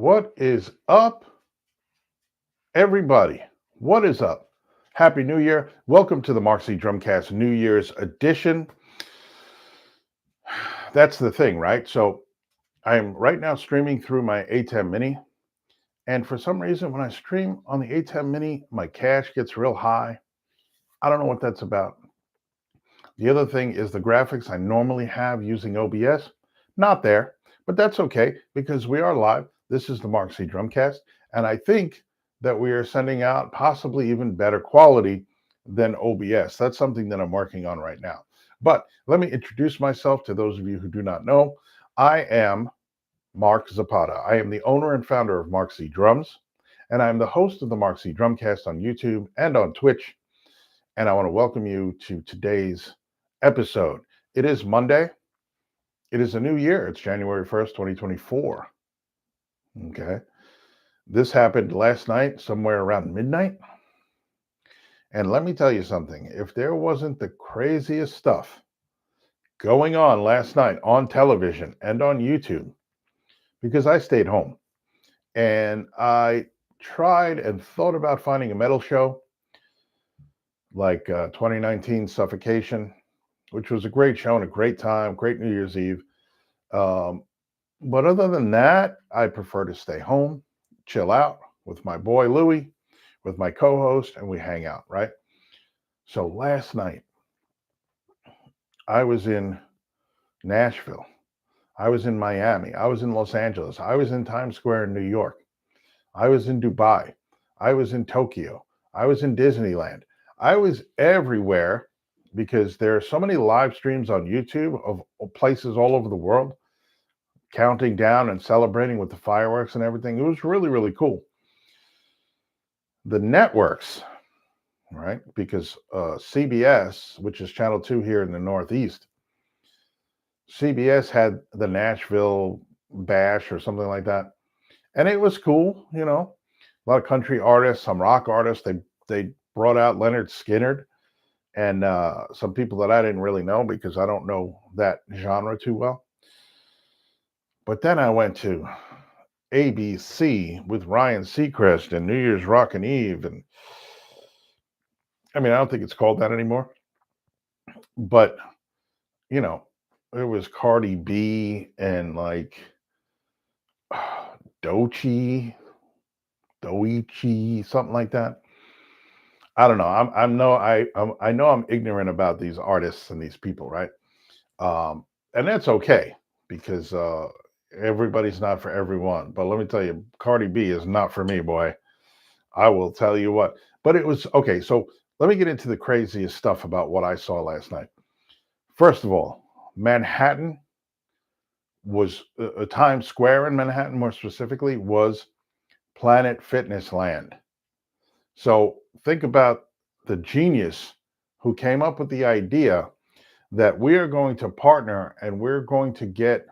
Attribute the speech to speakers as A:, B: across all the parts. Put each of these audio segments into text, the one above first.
A: What is up, everybody? What is up? Happy New Year. Welcome to the Mark C. Drumcast New Year's edition. That's the thing, right? So I am right now streaming through my ATEM Mini. And for some reason, when I stream on the ATEM Mini, my cache gets real high. I don't know what that's about. The other thing is the graphics I normally have using OBS, not there, but that's okay because we are live. This is the Mark C. Drumcast, and I think that we are sending out possibly even better quality than OBS. That's something that I'm working on right now. But let me introduce myself to those of you who do not know. I am Mark Zapata. I am the owner and founder of Mark C. Drums, and I'm the host of the Mark C. Drumcast on YouTube and on Twitch. And I want to welcome you to today's episode. It is Monday. It is a new year. It's January 1st, 2024. Okay. This happened last night, somewhere around midnight. And let me tell you something. If there wasn't the craziest stuff going on last night on television and on YouTube, because I stayed home and I tried and thought about finding a metal show like 2019 Suffocation, which was a great show and a great time, great New Year's Eve. But other than that, I prefer to stay home, chill out with my boy Louie, with my co-host, and we hang out, right? So last night, I was in Nashville. I was in Miami. I was in Los Angeles. I was in Times Square in New York. I was in Dubai. I was in Tokyo. I was in Disneyland. I was everywhere because there are so many live streams on YouTube of places all over the world counting down and celebrating with the fireworks and everything. It was really, really cool. The networks, right? Because CBS, which is Channel 2 here in the Northeast, CBS had the Nashville Bash or something like that. And it was cool, you know. A lot of country artists, some rock artists. They brought out Leonard Skinner and some people that I didn't really know because I don't know that genre too well. But then I went to ABC with Ryan Seacrest and New Year's Rockin' Eve. And I mean, I don't think it's called that anymore. But, you know, it was Cardi B and like Doechii, something like that. I don't know. I know I'm ignorant about these artists and these people, right? And that's okay because everybody's not for everyone. But let me tell you, Cardi B is not for me, boy. I will tell you what. But it was okay. So let me get into the craziest stuff about what I saw last night. First of all, Manhattan was Times Square in Manhattan, more specifically, was Planet Fitness Land. So think about the genius who came up with the idea that we are going to partner and we're going to get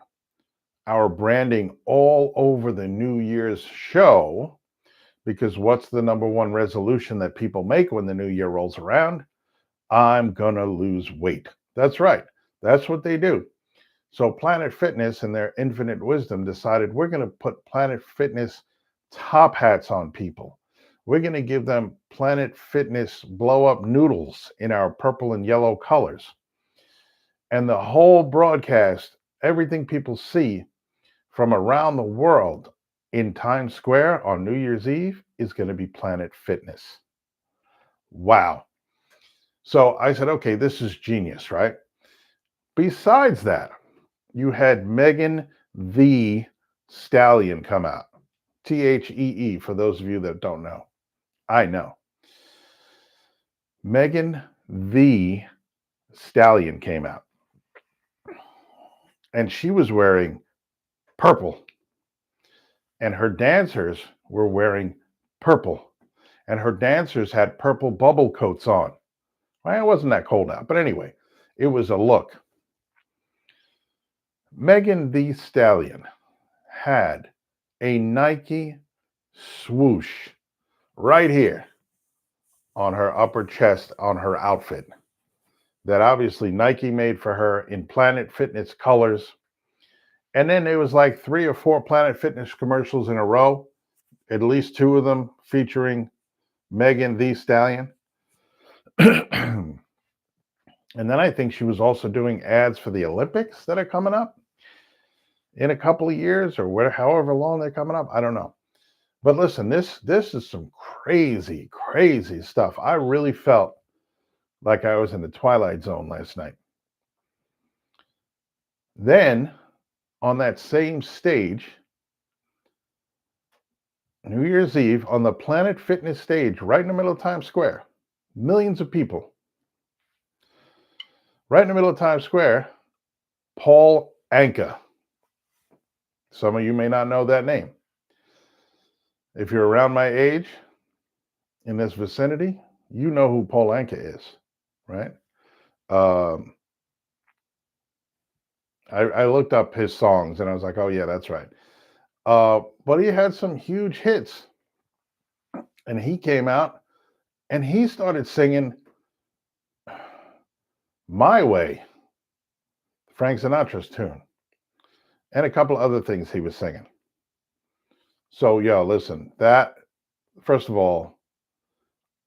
A: our branding all over the New Year's show. Because what's the number one resolution that people make when the new year rolls around? I'm going to lose weight. That's right. That's what they do. So Planet Fitness, in their infinite wisdom, decided we're going to put Planet Fitness top hats on people. We're going to give them Planet Fitness blow up noodles in our purple and yellow colors. And the whole broadcast, everything people see from around the world in Times Square on New Year's Eve is going to be Planet Fitness. Wow. So I said, okay, this is genius, right? Besides that, you had Megan the Stallion come out. Thee, for those of you that don't know. I know. Megan the Stallion came out. And she was wearing purple. And her dancers were wearing purple. And her dancers had purple bubble coats on. Well, it wasn't that cold out. But anyway, it was a look. Megan the Stallion had a Nike swoosh right here on her upper chest on her outfit that obviously Nike made for her in Planet Fitness colors. And then there was like 3 or 4 Planet Fitness commercials in a row, at least 2 of them featuring Megan Thee Stallion. And then I think she was also doing ads for the Olympics that are coming up in a couple of years or whatever, however long they're coming up. I don't know. But listen, this is some crazy, crazy stuff. I really felt like I was in the Twilight Zone last night. Then on that same stage, New Year's Eve, on the Planet Fitness stage, right in the middle of Times Square, millions of people. Right in the middle of Times Square, Paul Anka. Some of you may not know that name. If you're around my age in this vicinity, you know who Paul Anka is, right? I looked up his songs and I was like, oh, yeah, that's right. But he had some huge hits. And he came out and he started singing My Way, Frank Sinatra's tune, and a couple other things he was singing. So, yo, listen, that, first of all,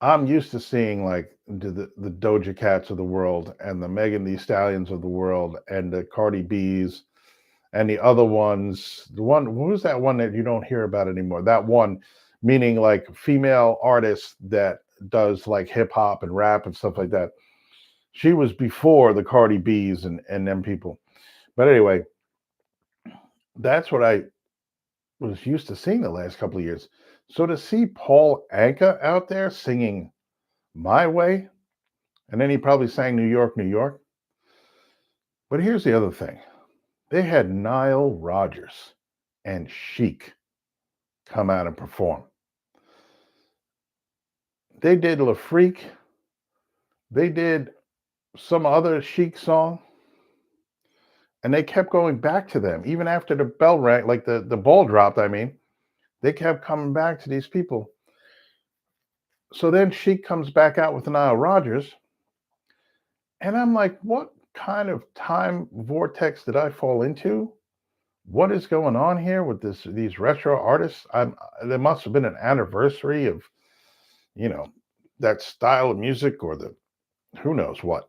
A: I'm used to seeing like the Doja Cats of the world and the Megan Thee Stallions of the world and the Cardi B's and the other ones. The one, who was that one that you don't hear about anymore? That one, meaning like female artist that does like hip hop and rap and stuff like that. She was before the Cardi B's and them people. But anyway, that's what I was used to seeing the last couple of years. So to see Paul Anka out there singing My Way, and then he probably sang New York, New York. But here's the other thing. They had Nile Rodgers and Chic come out and perform. They did La Freak. They did some other Chic song. And they kept going back to them. Even after the bell rang, like the ball dropped, I mean, they kept coming back to these people. So then Chic comes back out with Nile Rodgers. And I'm like, what kind of time vortex did I fall into? What is going on here with these retro artists? There must have been an anniversary of, you know, that style of music or the who knows what.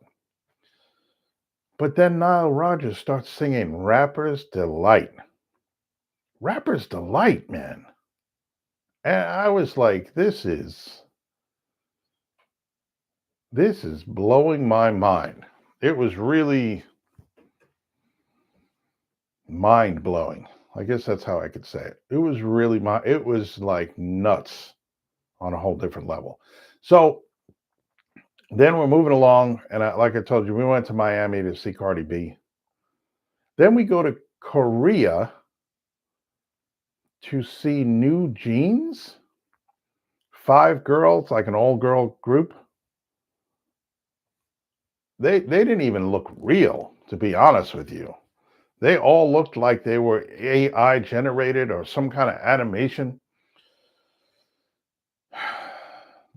A: But then Nile Rodgers starts singing Rapper's Delight. Rapper's Delight, man. And I was like, this is blowing my mind. It was really mind blowing. I guess that's how I could say it. It was really it was like nuts on a whole different level. So then we're moving along, and like I told you, we went to Miami to see Cardi B. Then we go to Korea to see New Jeans. 5 girls, like an all-girl group. They didn't even look real, to be honest with you. They all looked like they were AI generated or some kind of animation.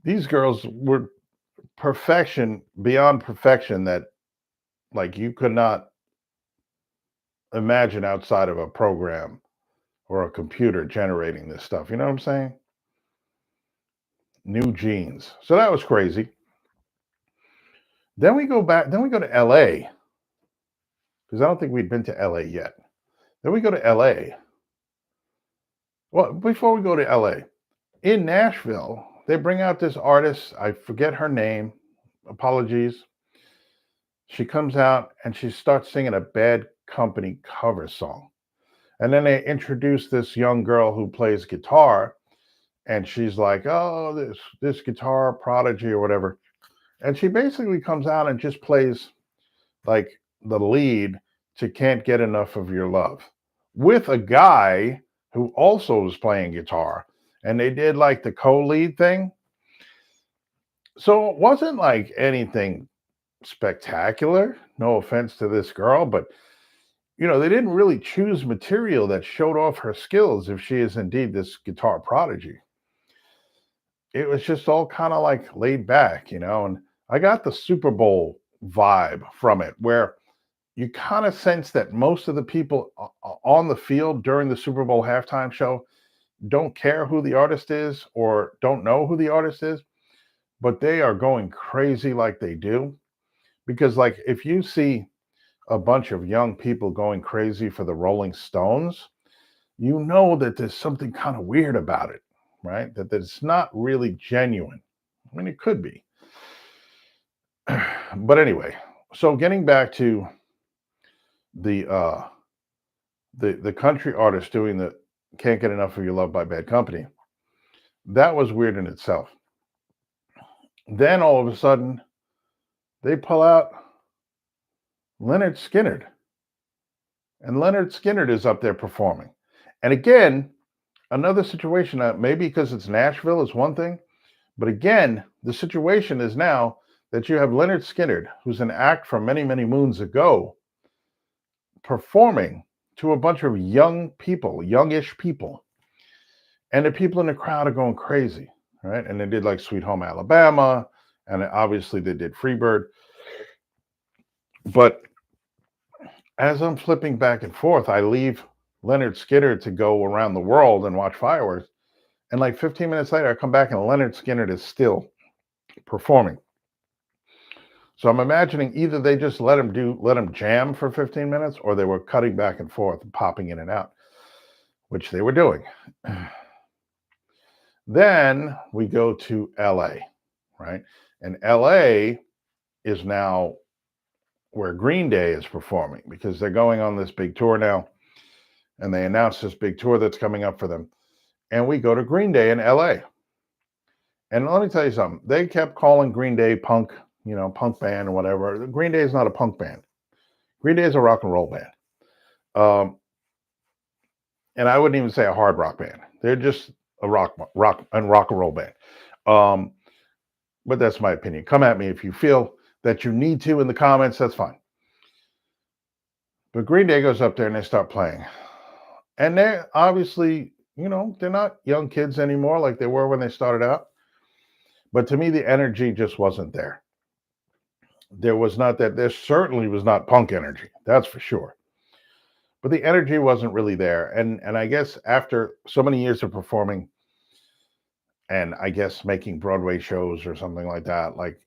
A: These girls were perfection beyond perfection that like you could not imagine outside of a program or a computer generating this stuff. You know what I'm saying? New Jeans. So that was crazy. Then we go to LA because I don't think we'd been to LA yet. Then we go to LA. Well, before we go to LA, in Nashville, they bring out this artist. I forget her name. Apologies. She comes out and she starts singing a Bad Company cover song. And then they introduce this young girl who plays guitar. And she's like, oh, this guitar prodigy or whatever. And she basically comes out and just plays like the lead to Can't Get Enough of Your Love with a guy who also was playing guitar. And they did like the co-lead thing. So it wasn't like anything spectacular. No offense to this girl, but they didn't really choose material that showed off her skills if she is indeed this guitar prodigy. It was just all kind of like laid back, and I got the Super Bowl vibe from it where, you kind of sense that most of the people on the field during the Super Bowl halftime show don't care who the artist is or don't know who the artist is, but they are going crazy like they do. Because, like, if you see a bunch of young people going crazy for the Rolling Stones, you know that there's something kind of weird about it, right? That it's not really genuine. I mean, it could be. But anyway, so getting back to the the country artist doing the "Can't Get Enough of Your Love" by Bad Company, that was weird in itself. Then all of a sudden, they pull out Leonard Skinner, and Leonard Skinner is up there performing. And again, another situation, maybe because it's Nashville is one thing, but again, the situation is now that you have Leonard Skinner, who's an act from many, many moons ago, performing to a bunch of young people, youngish people. And the people in the crowd are going crazy, right? And they did like Sweet Home Alabama, and obviously they did Freebird. But as I'm flipping back and forth, I leave Leonard Skinner to go around the world and watch fireworks. And like 15 minutes later, I come back and Leonard Skinner is still performing. So I'm imagining either they just let him jam for 15 minutes, or they were cutting back and forth and popping in and out, which they were doing. Then we go to LA, right? And LA is now where Green Day is performing because they're going on this big tour now. And they announced this big tour that's coming up for them. And we go to Green Day in LA. And let me tell you something. They kept calling Green Day punk, punk band or whatever. Green Day is not a punk band. Green Day is a rock and roll band. And I wouldn't even say a hard rock band. They're just a rock and roll band. But that's my opinion. Come at me if you feel that you need to in the comments. That's fine. But Green Day goes up there and they start playing. And they're obviously, they're not young kids anymore like they were when they started out. But to me, the energy just wasn't there. There certainly was not punk energy. That's for sure. But the energy wasn't really there. And I guess after so many years of performing and I guess making Broadway shows or something like that, like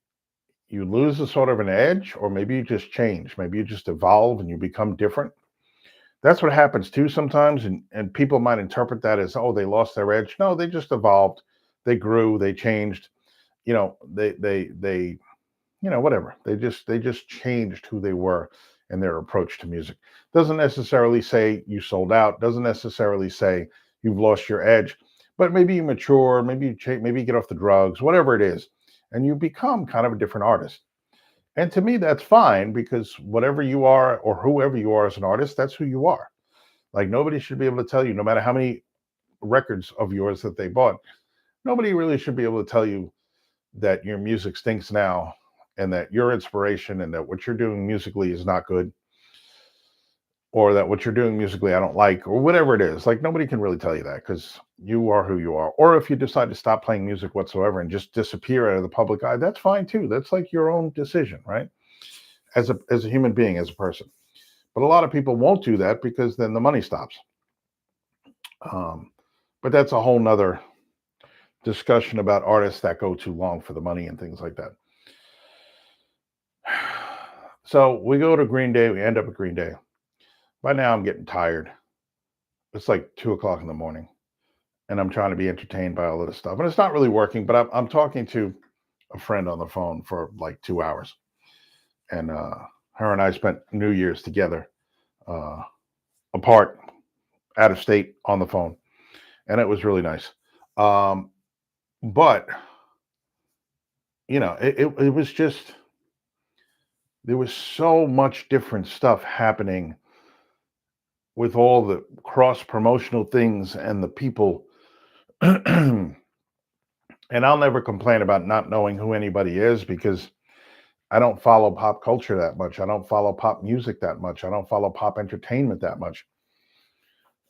A: you lose a sort of an edge, or maybe you just change. Maybe you just evolve and you become different. That's what happens too sometimes. And people might interpret that as, oh, they lost their edge. No, they just evolved. They grew, they changed, they whatever. They just changed who they were and their approach to music. Doesn't necessarily say you sold out, doesn't necessarily say you've lost your edge, but maybe you mature, maybe you change, maybe you get off the drugs, whatever it is, and you become kind of a different artist. And to me, that's fine, because whatever you are or whoever you are as an artist, that's who you are. Like, nobody should be able to tell you, no matter how many records of yours that they bought, nobody really should be able to tell you that your music stinks now and that your inspiration and that what you're doing musically is not good, or that what you're doing musically I don't like, or whatever it is. Like, nobody can really tell you that, because you are who you are. Or if you decide to stop playing music whatsoever and just disappear out of the public eye, that's fine too. That's like your own decision, right? As a human being, as a person. But a lot of people won't do that because then the money stops. But that's a whole nother discussion about artists that go too long for the money and things like that. So we go to Green Day. We end up at Green Day. By now, I'm getting tired. It's like 2:00 in the morning, and I'm trying to be entertained by all of this stuff. And it's not really working, but I'm talking to a friend on the phone for like 2 hours. And her and I spent New Year's together, apart, out of state, on the phone. And it was really nice. But, it was just, there was so much different stuff happening with all the cross promotional things and the people. And I'll never complain about not knowing who anybody is, because I don't follow pop culture that much. I don't follow pop music that much. I don't follow pop entertainment that much.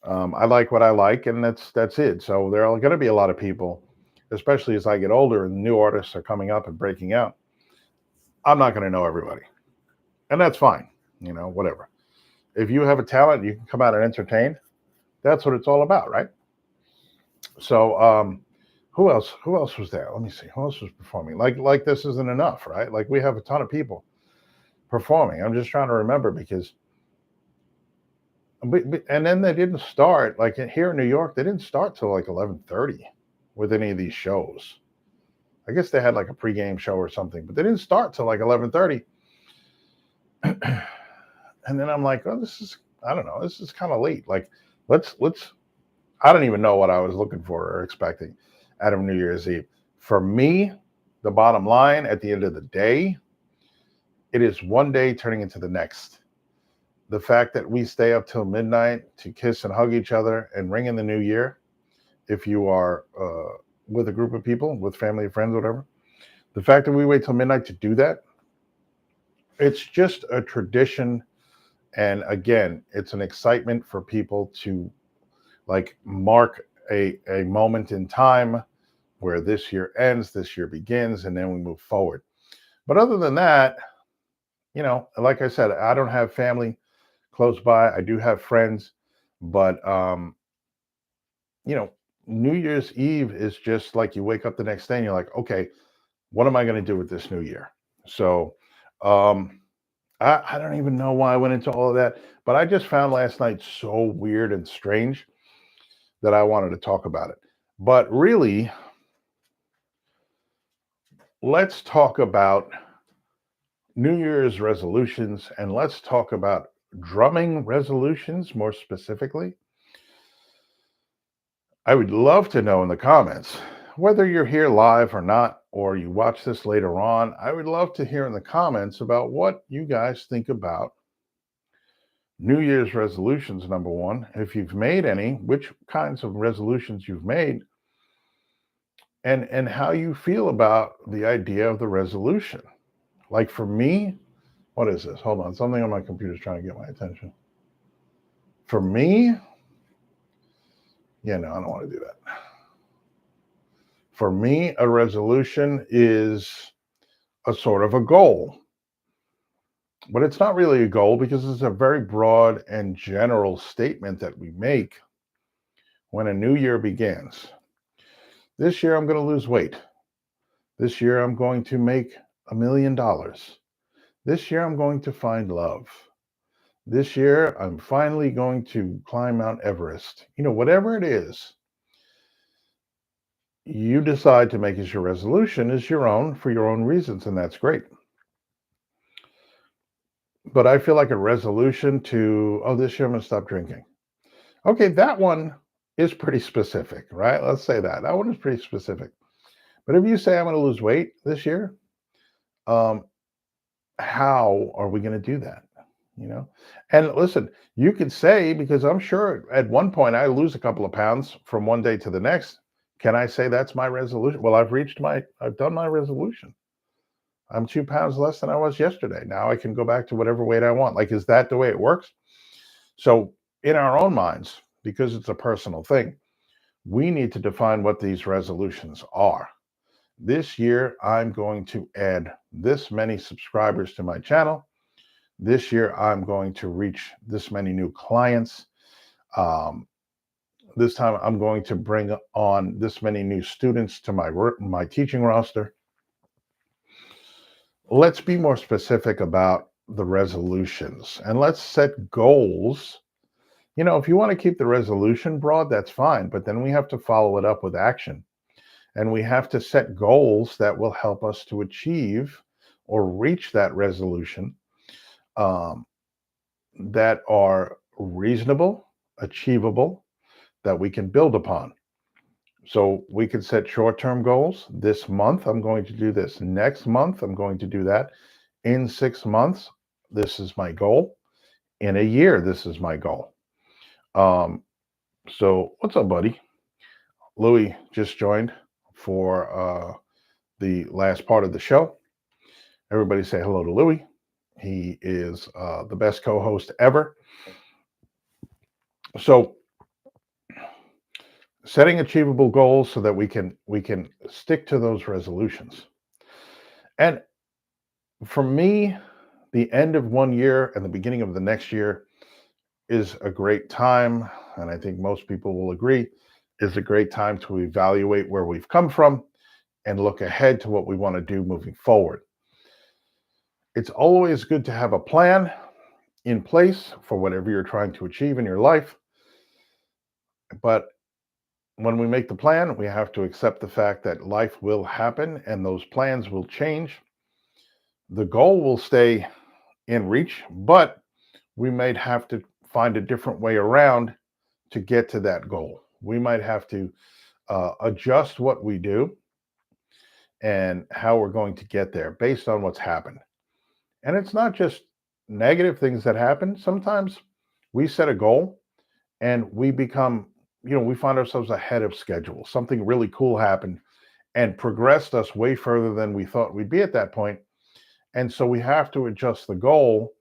A: I like what I like, and that's it. So there are going to be a lot of people, especially as I get older and new artists are coming up and breaking out. I'm not going to know everybody, and that's fine. whatever. If you have a talent, you can come out and entertain. That's what it's all about, right? So, who else was there? Let me see. Who else was performing? Like this isn't enough, right? Like we have a ton of people performing. I'm just trying to remember because, and then they didn't start like here in New York. They didn't start till like 11:30 with any of these shows. I guess they had like a pregame show or something, but they didn't start till like 11:30. And then I'm like, oh, I don't know, this is kind of late. Like, let's. I don't even know what I was looking for or expecting out of New Year's Eve. For me, the bottom line at the end of the day, it is one day turning into the next. The fact that we stay up till midnight to kiss and hug each other and ring in the new year, if you are with a group of people, with family, friends, whatever, the fact that we wait till midnight to do that, it's just a tradition. And again, it's an excitement for people to like mark a moment in time where this year ends, this year begins, and then we move forward. But other than that, like I said, I don't have family close by. I do have friends, but you know, New Year's Eve is just like you wake up the next day and you're like, okay, what am I going to do with this new year? So um I don't even know why I went into all of that, but I just found last night so weird and strange that I wanted to talk about it. But really, let's talk about New Year's resolutions and let's talk about drumming resolutions more specifically. I would love to know in the comments, whether you're here live or not, or you watch this later on. I would love to hear in the comments about what you guys think about New Year's resolutions, number one. If you've made any, which kinds of resolutions you've made, and how you feel about the idea of the resolution. Like for me, what is this? Hold on, something on my computer is trying to get my attention. For me, yeah, no, I don't want to do that. For me, a resolution is a sort of a goal, but it's not really a goal because it's a very broad and general statement that we make when a new year begins. This year, I'm going to lose weight. This year, I'm going to make $1 million. This year, I'm going to find love. This year, I'm finally going to climb Mount Everest. Whatever it is, you decide to make as your resolution is your own for your own reasons, and that's great. But I feel like a resolution to, oh, this year I'm going to stop drinking. Okay, that one is pretty specific, right? Let's say that one is pretty specific. But if you say I'm going to lose weight this year, um, how are we going to do that? And listen, you could say, because I'm sure at one point I lose a couple of pounds from one day to the next. Can I say that's my resolution? Well, I've done my resolution. I'm 2 pounds less than I was yesterday. Now I can go back to whatever weight I want. Like, is that the way it works? So, in our own minds, because it's a personal thing, we need to define what these resolutions are. This year, I'm going to add this many subscribers to my channel. This year, I'm going to reach this many new clients. This time, I'm going to bring on this many new students to my teaching roster. Let's be more specific about the resolutions and let's set goals. If you want to keep the resolution broad, that's fine, but then we have to follow it up with action. And we have to set goals that will help us to achieve or reach that resolution, um, that are reasonable, achievable, that we can build upon. So we can set short-term goals. This month, I'm going to do this. Next month, I'm going to do that. In 6 months, this is my goal. In a year, this is my goal. So what's up, buddy? Louis just joined for the last part of the show. Everybody say hello to Louis. He is the best co-host ever. So setting achievable goals so that we can stick to those resolutions. And for me, the end of one year and the beginning of the next year is a great time, and I think most people will agree, is a great time to evaluate where we've come from and look ahead to what we want to do moving forward. It's always good to have a plan in place for whatever you're trying to achieve in your life, but when we make the plan, we have to accept the fact that life will happen and those plans will change. The goal will stay in reach, but we might have to find a different way around to get to that goal. We might have to adjust what we do and how we're going to get there based on what's happened. And it's not just negative things that happen. Sometimes we set a goal and we become, we find ourselves ahead of schedule. Something really cool happened and progressed us way further than we thought we'd be at that point. And so we have to adjust the goal,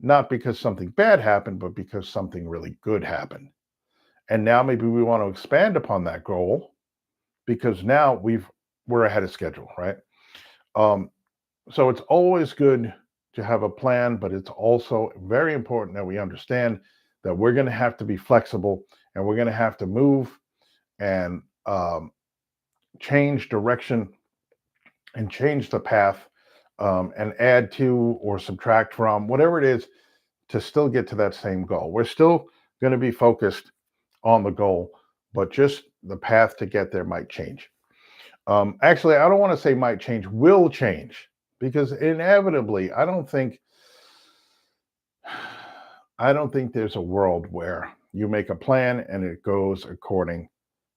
A: not because something bad happened, but because something really good happened. And now maybe we want to expand upon that goal because now we're ahead of schedule, right? Um, so it's always good to have a plan, but it's also very important that we understand that we're going to have to be flexible and we're going to have to move and change direction and change the path and add to or subtract from whatever it is to still get to that same goal. We're still going to be focused on the goal, but just the path to get there might change. Actually, I don't want to say might change, will change, because inevitably, I don't think there's a world where you make a plan and it goes according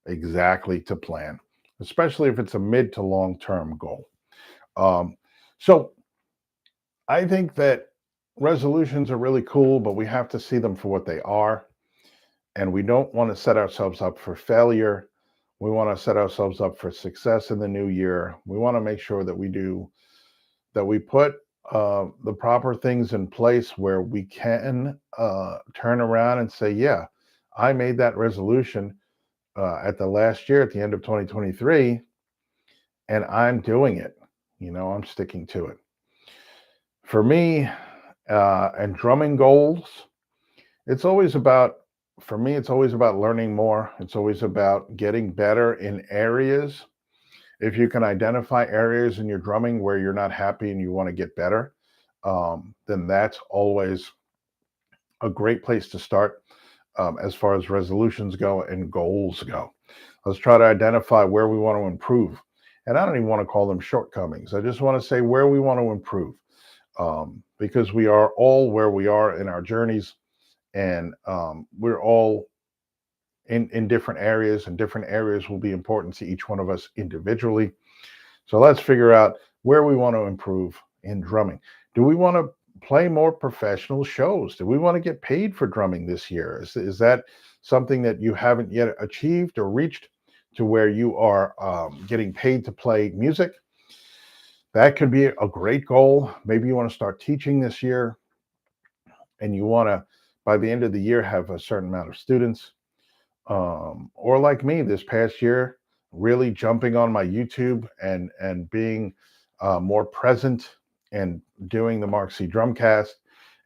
A: exactly to plan, especially if it's a mid to long term goal. Um, so I think that resolutions are really cool, but we have to see them for what they are. And we don't want to set ourselves up for failure. We want to set ourselves up for success in the new year. We want to make sure that we put the proper things in place where we can turn around and say, yeah, I made that resolution at the last year, at the end of 2023, and I'm doing it. I'm sticking to it. For me, and drumming goals, it's always about, for me, it's always about learning more. It's always about getting better in areas. If you can identify areas in your drumming where you're not happy and you want to get better, then that's always a great place to start as far as resolutions go and goals go. Let's try to identify where we want to improve. And I don't even want to call them shortcomings. I just want to say where we want to improve because we are all where we are in our journeys, and we're all in different areas, and different areas will be important to each one of us individually. So let's figure out where we want to improve in drumming. Do we want to play more professional shows? Do we want to get paid for drumming this year? Is that something that you haven't yet achieved or reached to where you are getting paid to play music? That could be a great goal. Maybe you want to start teaching this year and you want to, by the end of the year, have a certain amount of students. Or like me this past year, really jumping on my YouTube and being more present and doing the Mark C Drumcast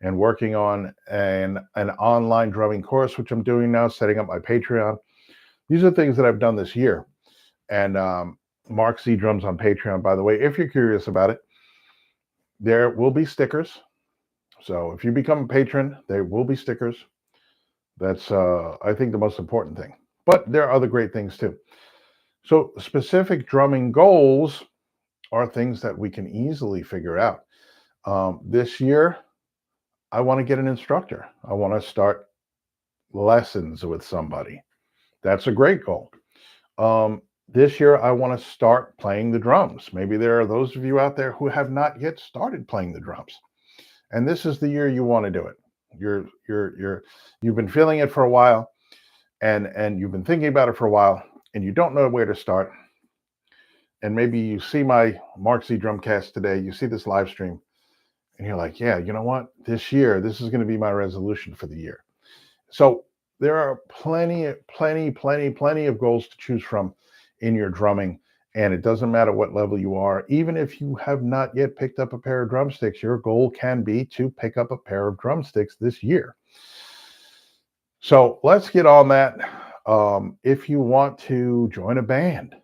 A: and working on an online drumming course, which I'm doing now, setting up my Patreon. These are things that I've done this year. And Mark C Drums on Patreon, by the way, if you're curious about it, there will be stickers. So if you become a patron, there will be stickers. That's, I think, the most important thing. But there are other great things too. So specific drumming goals are things that we can easily figure out. This year, I want to get an instructor. I want to start lessons with somebody. That's a great goal. This year, I want to start playing the drums. Maybe there are those of you out there who have not yet started playing the drums, and this is the year you want to do it. You've been feeling it for a while, and you've been thinking about it for a while, and you don't know where to start. And maybe you see my Mark C Drumcast today, you see this live stream, and you're like, yeah, you know what? This year, this is going to be my resolution for the year. So there are plenty of goals to choose from in your drumming. And it doesn't matter what level you are. Even if you have not yet picked up a pair of drumsticks, your goal can be to pick up a pair of drumsticks this year. So let's get on that. If you want to join a band,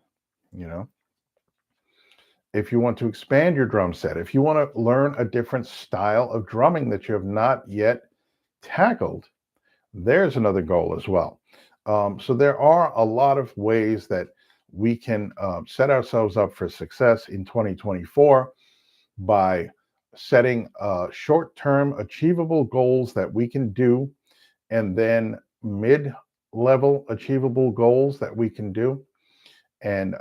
A: you know, if you want to expand your drum set, if you want to learn a different style of drumming that you have not yet tackled, there's another goal as well. So there are a lot of ways that we can set ourselves up for success in 2024 by setting short-term achievable goals that we can do, and then mid-level achievable goals that we can do, and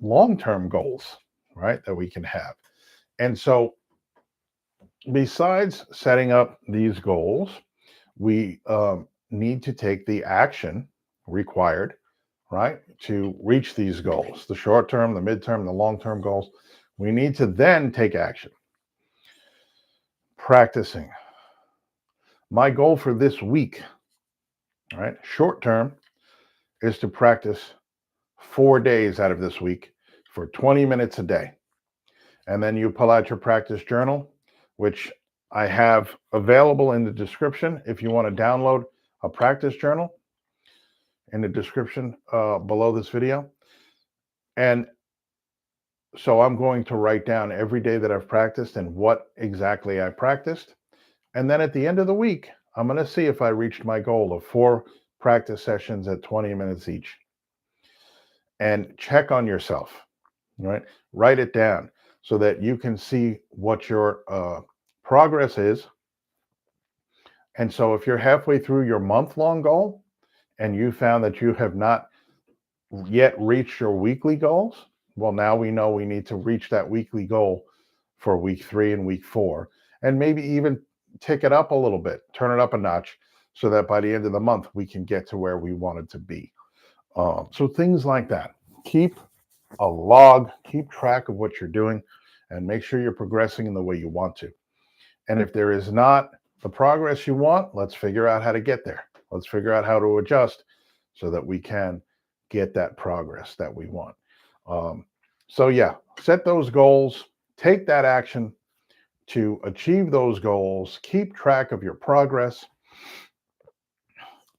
A: long-term goals, right, that we can have. And so besides setting up these goals, we need to take the action required, right, to reach these goals, the short term, the midterm, the long term goals. We need to then take action. Practicing. My goal for this week, right, short term, is to practice 4 days out of this week for 20 minutes a day. And then you pull out your practice journal, which I have available in the description if you want to download a practice journal in the description below this video. And so I'm going to write down every day that I've practiced and what exactly I practiced. And then at the end of the week, I'm going to see if I reached my goal of 4 practice sessions at 20 minutes each. And check on yourself, right? Write it down so that you can see what your progress is. And so if you're halfway through your month-long goal and you found that you have not yet reached your weekly goals, well, now we know we need to reach that weekly goal for week 3 and week 4, and maybe even tick it up a little bit, turn it up a notch, so that by the end of the month we can get to where we wanted to be. So things like that. Keep a log, keep track of what you're doing, and make sure you're progressing in the way you want to. And if there is not the progress you want, let's figure out how to get there. Let's figure out how to adjust so that we can get that progress that we want. So yeah, set those goals, take that action to achieve those goals, keep track of your progress,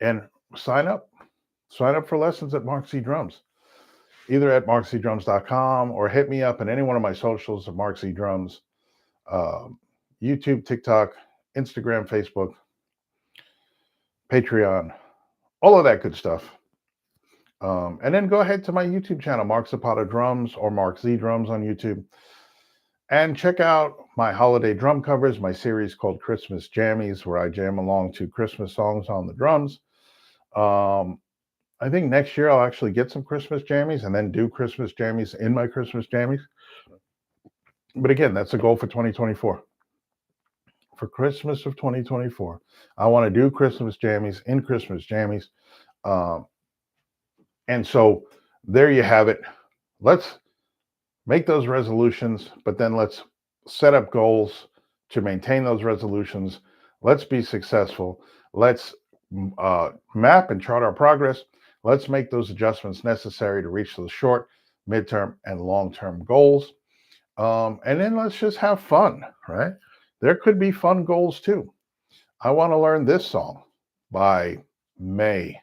A: and sign up. Sign up for lessons at Mark Z Drums, either at markzdrums.com or hit me up in any one of my socials of Mark Z Drums, YouTube, TikTok, Instagram, Facebook, Patreon, all of that good stuff. And then go ahead to my YouTube channel, Mark Zapata Drums or Mark Z Drums on YouTube, and check out my holiday drum covers, my series called Christmas Jammies, where I jam along to Christmas songs on the drums. I think next year I'll actually get some Christmas jammies and then do Christmas jammies in my Christmas jammies. But again, that's a goal for 2024. For Christmas of 2024, I want to do Christmas jammies in Christmas jammies. And so there you have it. Let's make those resolutions, but then let's set up goals to maintain those resolutions. Let's be successful. Let's map and chart our progress. Let's make those adjustments necessary to reach those short, midterm, and long-term goals. And then let's just have fun, right? There could be fun goals too. I want to learn this song by May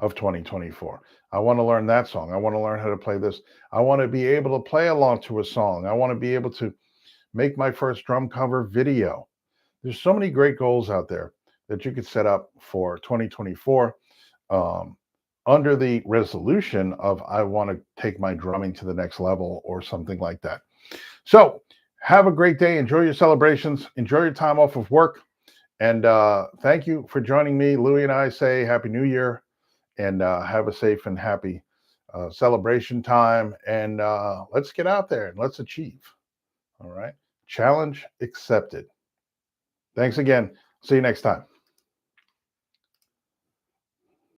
A: of 2024. I want to learn that song. I want to learn how to play this. I want to be able to play along to a song. I want to be able to make my first drum cover video. There's so many great goals out there that you could set up for 2024 under the resolution of I want to take my drumming to the next level or something like that. So have a great day. Enjoy your celebrations. Enjoy your time off of work. And thank you for joining me. Louie and I say Happy New Year, and have a safe and happy celebration time. And let's get out there and let's achieve. All right. Challenge accepted. Thanks again. See you next time.